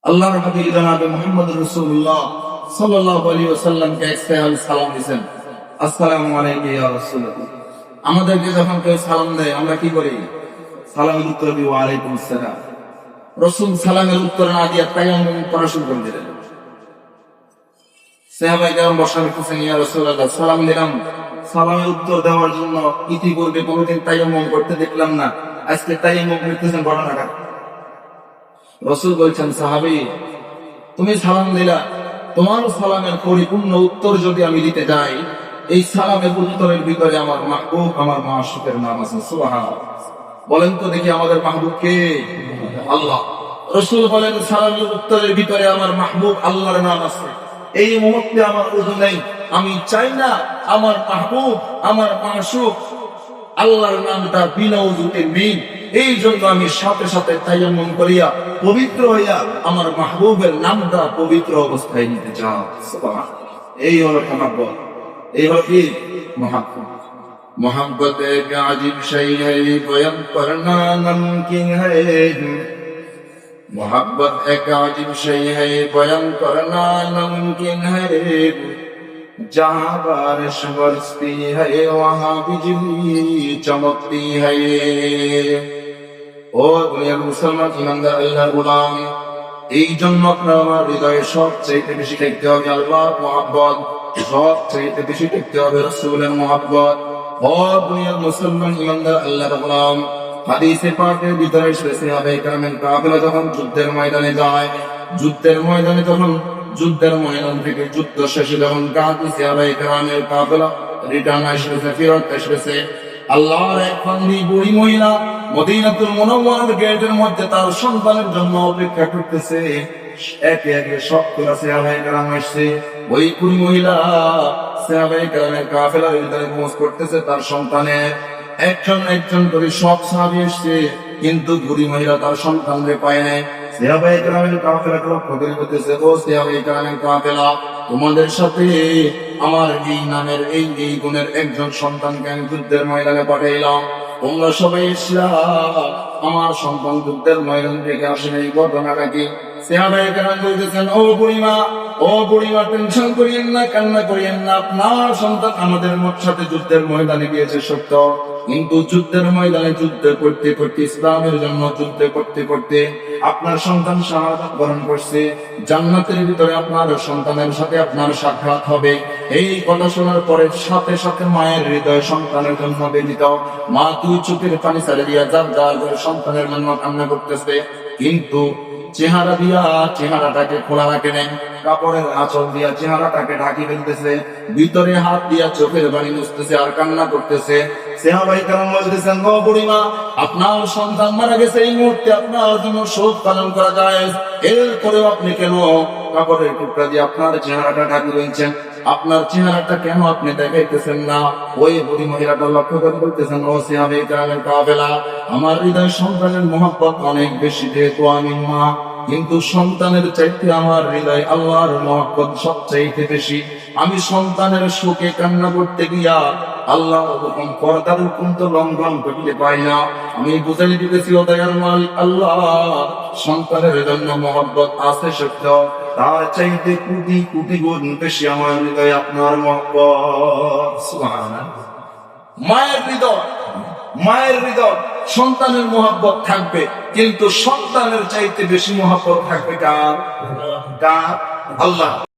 আল্লাহর হাবিব জনাব মুহাম্মদ রাসূলুল্লাহ সাল্লাল্লাহু আলাইহি ওয়াসাল্লামকে এক সালাম দিয়েছেন, আসসালামু আলাইকা ইয়া রাসূলুল্লাহ। আমাদেরকে যখন কেউ সালাম দেয় আমরা কি করি? সালামের উত্তর দিই ওয়া আলাইকুম আসসালাম। রাসূল সালামের উত্তর না দিয়ে তায়াম্মুম করা শুরু করে দিলেন। সাহাবায়ে কেরাম বসে বলতেছেন, ইয়া রাসূলুল্লাহ সালাম দিলাম, সালামের উত্তর দেওয়ার জন্য ইতিপূর্বে কোনোদিন তায়াম্মুম করতে দেখলাম না, আজকে তায়াম্মুম করতেছেন, ঘটনাটা? রাসূল বলছেন, সাহাবী তুমি সালাম দিলা, তোমার সালামের পরিপূর্ণ উত্তর যদি আমি দিতে যাই, এই সালামের উত্তরের ভিতরে আমার মাহবুব, আমার মাশরুকের নাম আছে। সুবহানাল্লাহ। বলেন তো দেখি আমাদের মাহবুব কে? আল্লাহ। রাসূল বলেন সালামের উত্তরের ভিতরে আমার মাহবুব আল্লাহর নাম আছে। এই মুহূর্তে আমার ওযু নেই, আমি চাই না আমার মাহবুব, আমার মাশরুক আল্লাহর নামটা বিনা ওযুতে নেই। এই জন্য আমি সাথে সাথে তায়াম্মুম করিয়া পবিত্র হইয়া আমার মাহবুবের নামটা পবিত্র অবস্থায় নিতে চাও। সুবহানাল্লাহ। এই হলো মহব্বত, এই হলো কি মহব্বত। मोहब्बत एक अजीब शय है, बयान करना मुमकिन है। मोहब्बत एक अजीब शय है, बयान करना मुमकिन है। जहाँ बारिश बरसती है वहाँ बिजली चमकती है। ও দুনিয়ার মুসলমান ইমানদার আল্লাহর গোলাম, এই জন্য আপনার আমার হৃদয়ে সবচেয়ে বেশি দেখতে হবে আল্লাহর মহব্বত, সবচেয়ে বেশি দেখতে হবে রাসূলের মহব্বত। ও দুনিয়ার মুসলমান ইমানদার আল্লাহর গোলাম, হাদিসে পাকের ভিতরে এসেছে সাহাবায়ে কেরামের কাফেলা যখন যুদ্ধের ময়দানে যায়, যুদ্ধের ময়দান থেকে যুদ্ধ শেষে যখন সাহাবায়ে কেরামের কাফেলা রিটার্ন আসবে, ফেরত আসবে, আল্লাহর এক বান্দি বুড়ি মহিলা মদিনাতুল মুনাওয়ারার গেটের মধ্যে তার সন্তানের জন্য অপেক্ষা করতেছে। একে একে সবগুলা সাহাবায়ে কেরাম আসছে, ওই বুড়ি মহিলা সাহাবায়ে কেরামের কাফেলার ভিতরে প্রবেশ করতেছে। তার সন্তানের একজন একজন করে সব সাহাবী আসছে, কিন্তু বুড়ি মহিলা তার সন্তানকে পায় নাই। সাহাবায়ে কেরামের কাফেলাকে লক্ষ্য করে বলতেছে, ও সাহাবায়ে কেরামের কাফেলা, তোমাদের সাথে আমার এই নামের এই গুণের একজন সন্তানকে আমি যুদ্ধের ময়দানে পাঠাইলাম, তোমরা সবাই ইসলাম, আমার সন্তান যুদ্ধের ময়দান থেকে আসেন, এই ঘটনাটা কি? সাহাবায়ে কেরাম বলতেছেন, ও বুড়িমা টেনশন করিয়েন না, কান্না করিয়েন না, আপনার সন্তান আমাদের সাথে যুদ্ধের ময়দানে গিয়েছে সত্য, কিন্তু যুদ্ধের ময়দানে যুদ্ধ করতে করতে, ইসলামের জন্য যুদ্ধ করতে করতে আপনার সন্তান শাহাদাত বরণ করছে। জান্নাতের ভিতরে আপনার সন্তানের সাথে আপনার সাক্ষাৎ হবে। এই কথা শোনার পরে সাথে সাথে মায়ের হৃদয় সন্তানের জন্য বেদিত। মা তুই চোখের পানি ছেড়ে দিয়া যার করে সন্তানের জন্য কান্না করতেছে, কিন্তু চেহারাটাকে খোলা রাখে নেন, কাপড়ের আঁচল দিয়া চেহারাটাকে ঢাকি ফেলতেছে, ভিতরে হাত দিয়া চোখের পানি মুছতেছে আর কান্না করতেছে। সাহাবায়ে কেরাম বলতেছেন, ও বুড়িমা, আপনার সন্তান মারা গেছে, এই মুহূর্তে আপনার জন্য শোক পালন করা যায়, এরপরেও আপনি কেন কাপড়ের টুকরা দিয়ে আপনার চেহারাটা ঢাকি রয়েছেন? আপনার চেহারাটা কেন আপনি দেখাইতেছেন না? ওই বুড়ি মহিলাটা লক্ষ্য করে বলতেছেন, ও সাহাবায়ে কেরামের কাফেলা, আমার হৃদয় সন্তানের মহব্বত অনেক বেশি, যেহেতু আমি মা, কিন্তু সন্তানের চাইতে আমার হৃদয় আল্লাহর মহব্বত সবচাইতে বেশি। আমি সন্তানের শোকে কান্না করতে গিয়া আল্লাহর হুকুম, পর্দার হুকুম তো লঙ্ঘন করতে পারি না। আমি বুঝাই দিতেছি, ও দয়ার মালিক আল্লাহ, সন্তানের জন্য মহব্বত আছে সত্য, তার চাইতে কোটি কোটি গুণ বেশি আমার হৃদয়ে আপনার মহব্বত। সুবহানাল্লাহ। মায়ের হৃদয় সন্তানের মহব্বত থাকবে, কিন্তু সন্তানের চাইতে বেশি মহব্বত থাকবে কার? আল্লাহ।